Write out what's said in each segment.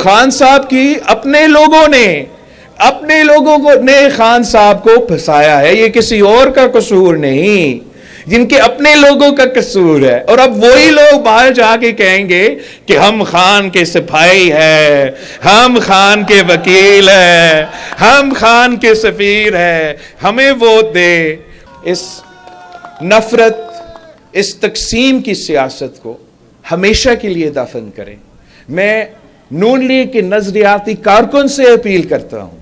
خان صاحب کی اپنے لوگوں نے خان صاحب کو پھنسایا ہے، یہ کسی اور کا قصور نہیں، جن کے اپنے لوگوں کا قصور ہے۔ اور اب وہی لوگ باہر جا کے کہیں گے کہ ہم خان کے سپاہی ہیں، ہم خان کے وکیل ہیں، ہم خان کے سفیر ہیں، ہمیں ووٹ دے۔ اس نفرت، اس تقسیم کی سیاست کو ہمیشہ کے لیے دفن کریں۔ میں نون لیگ کے نظریاتی کارکن سے اپیل کرتا ہوں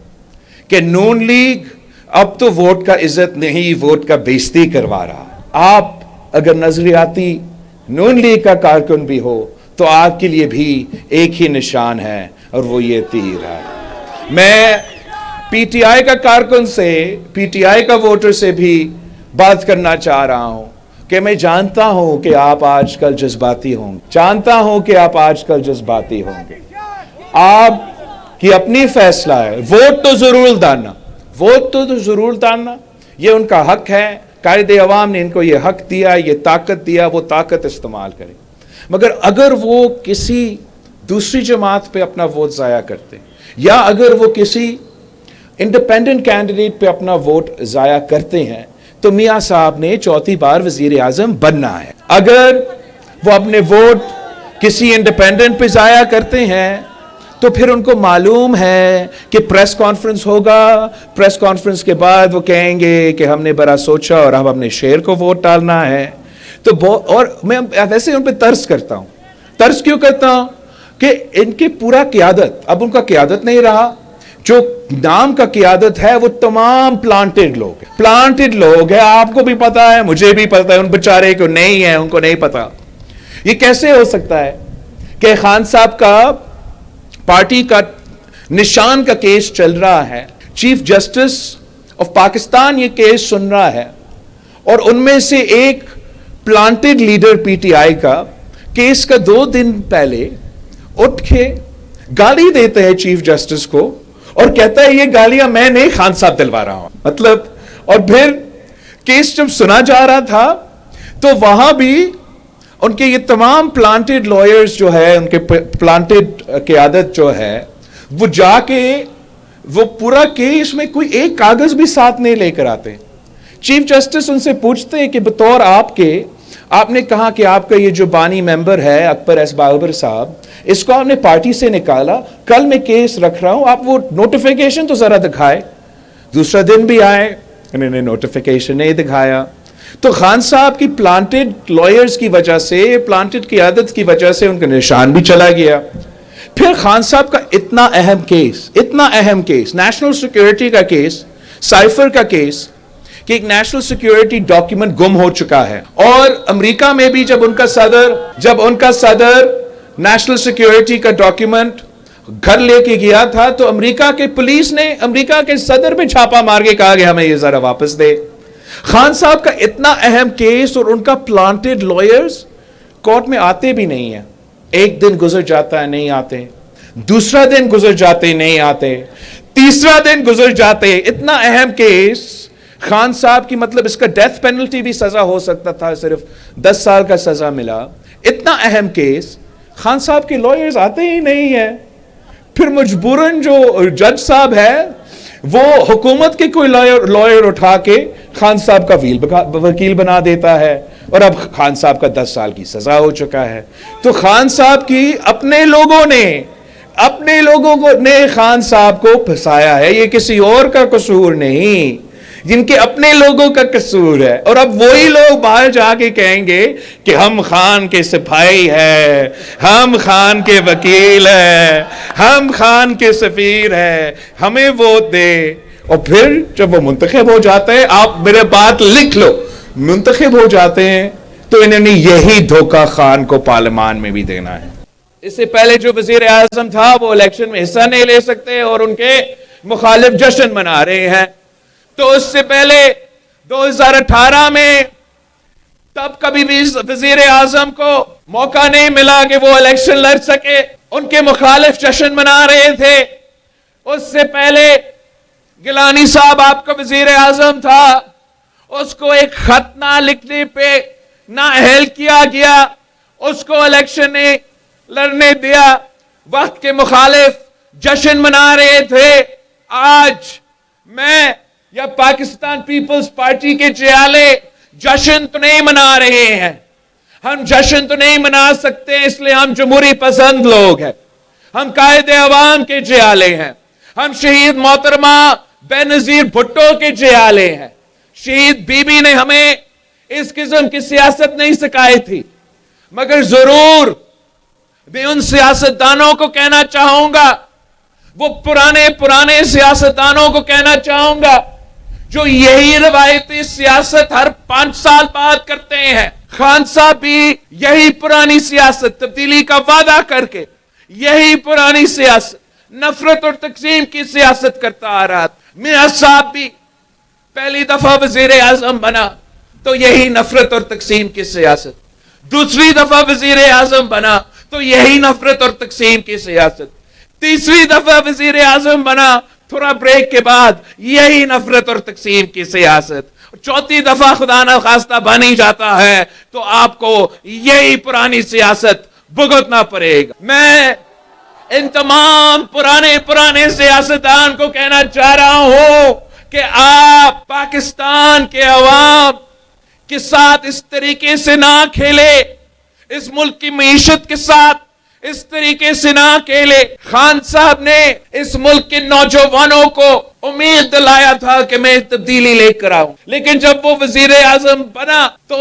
کہ نون لیگ اب تو ووٹ کا عزت نہیں، ووٹ کا بے عزتی کروا رہا۔ آپ اگر نظریاتی نون لیگ کا کارکن بھی ہو تو آپ کے لیے بھی ایک ہی نشان ہے، اور وہ یہ تیر ہے۔ میں پی ٹی آئی کا کارکن سے، پی ٹی آئی کا ووٹر سے بھی بات کرنا چاہ رہا ہوں کہ میں جانتا ہوں کہ آپ آج کل جذباتی ہوں گے، آپ کی اپنی فیصلہ ہے، ووٹ تو ضرور ڈالنا، یہ ان کا حق ہے، قائد عوام نے ان کو یہ حق دیا، یہ طاقت دیا، وہ طاقت استعمال کریں۔ مگر اگر وہ کسی دوسری جماعت پہ اپنا ووٹ ضائع کرتے، یا اگر وہ کسی انڈیپینڈنٹ کینڈیڈیٹ پہ اپنا ووٹ ضائع کرتے ہیں، تو میاں صاحب نے چوتھی بار وزیر اعظم بننا ہے۔ اگر وہ اپنے ووٹ کسی انڈیپینڈنٹ پہ ضائع کرتے ہیں تو پھر ان کو معلوم ہے کہ پریس کانفرنس ہوگا، پریس کانفرنس کے بعد وہ کہیں گے کہ ہم نے بڑا سوچا اور ہم اپنے شہر کو ووٹ ڈالنا ہے۔ اور میں ویسے ان پہ ترس کرتا ہوں۔ ترس کیوں کرتا ہوں؟ کہ ان کی پورا قیادت، اب ان کا قیادت نہیں رہا، جو نام کا قیادت ہے وہ تمام پلانٹڈ لوگ ہیں۔ آپ کو بھی پتا ہے، مجھے بھی پتا ہے، ان بیچارے کو نہیں ہے، ان کو نہیں پتا۔ یہ کیسے ہو سکتا ہے کہ خان صاحب کا پارٹی کا نشان کا کیس چل رہا ہے، چیف جسٹس آف پاکستان یہ کیس سن رہا ہے، اور ان میں سے ایک planted leader P T I کا کیس کا 2 دن پہلے اٹھ کے گالی دیتے ہیں چیف جسٹس کو، اور کہتا ہے یہ گالیاں میں نہیں، خان صاحب دلوا رہا ہوں۔ اور پھر کیس جب سنا جا رہا تھا تو وہاں بھی ان کے یہ تمام پلانٹڈ لائرز جو ہے، ان کے پلانٹڈ قیادت جو ہے، وہ جا کے وہ پورا کیس میں کوئی ایک کاغذ بھی ساتھ نہیں لے کر آتے۔ چیف جسٹس ان سے پوچھتے ہیں کہ بطور آپ نے کہا کہ آپ کا یہ جو بانی ممبر ہے اکبر ایس بابر صاحب، اس کو آپ نے پارٹی سے نکالا، کل میں کیس رکھ رہا ہوں، آپ وہ نوٹیفیکیشن تو ذرا دکھائے۔ دوسرا دن بھی آئے، انہوں نے نوٹیفیکیشن نہیں دکھایا۔ تو خان صاحب کی پلانٹڈ لائرز کی وجہ سے، پلانٹڈ قیادت کی وجہ سے ان کا نشان بھی چلا گیا۔ پھر خان صاحب کا اتنا اہم کیس، نیشنل سیکیورٹی کا کیس، سائفر کا کیس، کہ ایک نیشنل سیکیورٹی ڈاکیومنٹ گم ہو چکا ہے، اور امریکہ میں بھی جب ان کا صدر نیشنل سیکیورٹی کا ڈاکیومنٹ گھر لے کے گیا تھا تو امریکہ کے پولیس نے امریکہ کے صدر پہ چھاپا مار کے کہا کہ ہمیں یہ ذرا واپس دے۔ خان صاحب کا اتنا اہم کیس اور ان کا پلانٹڈ لائرز کورٹ میں آتے بھی نہیں ہیں۔ ایک دن گزر جاتا ہے، نہیں آتے، دوسرا دن گزر جاتے، نہیں آتے، تیسرا دن گزر جاتے۔ اتنا اہم کیس خان صاحب کی، مطلب اس کا ڈیتھ پینلٹی بھی سزا ہو سکتا تھا، صرف 10 سال کا سزا ملا۔ اتنا اہم کیس، خان صاحب کے لائرز آتے ہی نہیں ہیں۔ پھر مجبوراً جو جج صاحب ہے وہ حکومت کے کوئی لائر اٹھا کے خان صاحب کا وکیل بنا دیتا ہے، اور اب خان صاحب کا 10 سال کی سزا ہو چکا ہے۔ تو خان صاحب کی اپنے لوگوں نے خان صاحب کو پھنسایا ہے، یہ کسی اور کا قصور نہیں، جن کے اپنے لوگوں کا قصور ہے۔ اور اب وہی لوگ باہر جا کے کہیں گے کہ ہم خان کے سپاہی ہیں، ہم خان کے وکیل ہیں، ہم خان کے سفیر ہیں، ہمیں ووٹ دے۔ اور پھر جب وہ منتخب ہو جاتے ہیں، آپ میرے بات لکھ لو، منتخب ہو جاتے ہیں تو انہوں نے یہی دھوکہ خان کو پارلیمان میں بھی دینا ہے۔ اس سے پہلے جو وزیر اعظم تھا وہ الیکشن میں حصہ نہیں لے سکتے، اور ان کے مخالف جشن منا رہے ہیں۔ تو اس سے پہلے 2018 میں تب کبھی بھی وزیر اعظم کو موقع نہیں ملا کہ وہ الیکشن لڑ سکے، ان کے مخالف جشن منا رہے تھے۔ اس سے پہلے گیلانی صاحب آپ کا وزیر اعظم تھا، اس کو ایک خط نہ لکھنے پہ نہ اہل کیا گیا، اس کو الیکشن نہیں لڑنے دیا۔ وقت کے مخالف جشن منا رہے تھے، آج میں یا پاکستان پیپلز پارٹی کے چیالے جشن تو نہیں منا رہے ہیں. ہم جشن تو نہیں منا سکتے، اس لیے ہم جمہوری پسند لوگ ہیں. ہم قائد عوام کے چیالے ہیں. ہم شہید محترمہ بے نظیر بھٹو کے چیالے ہیں. شہید بی بی نے ہمیں اس قسم کی سیاست نہیں سکھائی تھی، مگر ضرور میں ان سیاستدانوں کو کہنا چاہوں گا، وہ پرانے سیاستدانوں کو کہنا چاہوں گا جو یہی روایتی سیاست ہر 5 سال بعد کرتے ہیں. خان صاحب بھی یہی پرانی سیاست، تبدیلی کا وعدہ کر کے یہی پرانی سیاست، نفرت اور تقسیم کی سیاست کرتا آ رہا تھا. میاں صاحب بھی پہلی دفعہ وزیر اعظم بنا تو یہی نفرت اور تقسیم کی سیاست، دوسری دفعہ وزیر اعظم بنا تو یہی نفرت اور تقسیم کی سیاست، تیسری دفعہ وزیر اعظم بنا تھوڑا بریک کے بعد یہی نفرت اور تقسیم کی سیاست، چوتھی دفعہ خدا نہ خواستہ بن ہی جاتا ہے تو آپ کو یہی پرانی سیاست بھگتنا پڑے گا. میں ان تمام پرانے سیاستدان کو کہنا چاہ رہا ہوں کہ آپ پاکستان کے عوام کے ساتھ اس طریقے سے نہ کھیلے، اس ملک کی معیشت کے ساتھ اس طریقے سے نہ کھیلے. خان صاحب نے اس ملک کے نوجوانوں کو امید دلایا تھا کہ میں تبدیلی لے کر آؤں، لیکن جب وہ وزیر اعظم بنا تو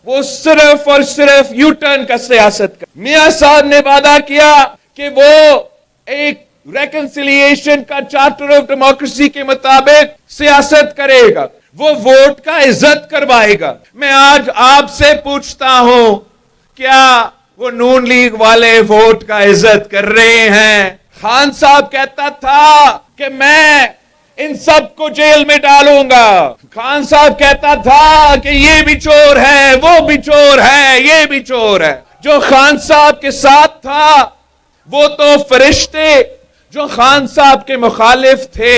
وہ صرف اور صرف یو ٹرن کا سیاست کر. میاں صاحب نے وعدہ کیا کہ وہ ایک ریکنسیلیشن کا چارٹر آف ڈیموکریسی کے مطابق سیاست کرے گا، وہ ووٹ کا عزت کروائے گا. میں آج آپ سے پوچھتا ہوں، کیا وہ نون لیگ والے ووٹ کا عزت کر رہے ہیں؟ خان صاحب کہتا تھا کہ میں ان سب کو جیل میں ڈالوں گا. خان صاحب کہتا تھا کہ یہ بھی چور ہے، وہ بھی چور ہے، یہ بھی چور ہے. جو خان صاحب کے ساتھ تھا وہ تو فرشتے، جو خان صاحب کے مخالف تھے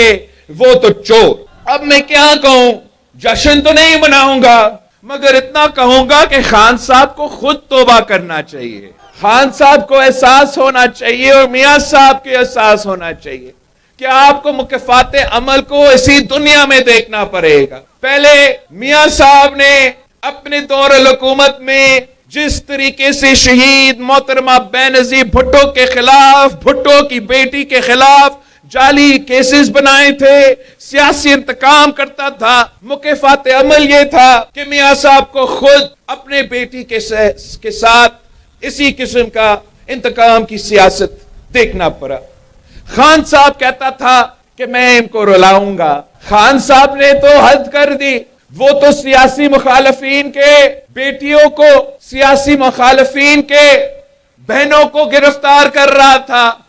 وہ تو چور. اب میں کیا کہوں؟ جشن تو نہیں مناؤں گا، مگر اتنا کہوں گا کہ خان صاحب کو خود توبہ کرنا چاہیے. خان صاحب کو احساس ہونا چاہیے اور میاں صاحب کے احساس ہونا چاہیے کہ آپ کو مکافات عمل کو اسی دنیا میں دیکھنا پڑے گا. پہلے میاں صاحب نے اپنے دور الحکومت میں جس طریقے سے شہید محترمہ بے نظیر بھٹو کے خلاف، بھٹو کی بیٹی کے خلاف جعلی کیسز بنائے تھے، سیاسی انتقام کرتا تھا، مکافات عمل یہ تھا کہ میاں صاحب کو خود اپنے بیٹی کے ساتھ اسی قسم کا انتقام کی سیاست دیکھنا پڑا. خان صاحب کہتا تھا کہ میں ان کو رلاؤں گا. خان صاحب نے تو حد کر دی، وہ تو سیاسی مخالفین کے بیٹیوں کو، سیاسی مخالفین کے بہنوں کو گرفتار کر رہا تھا.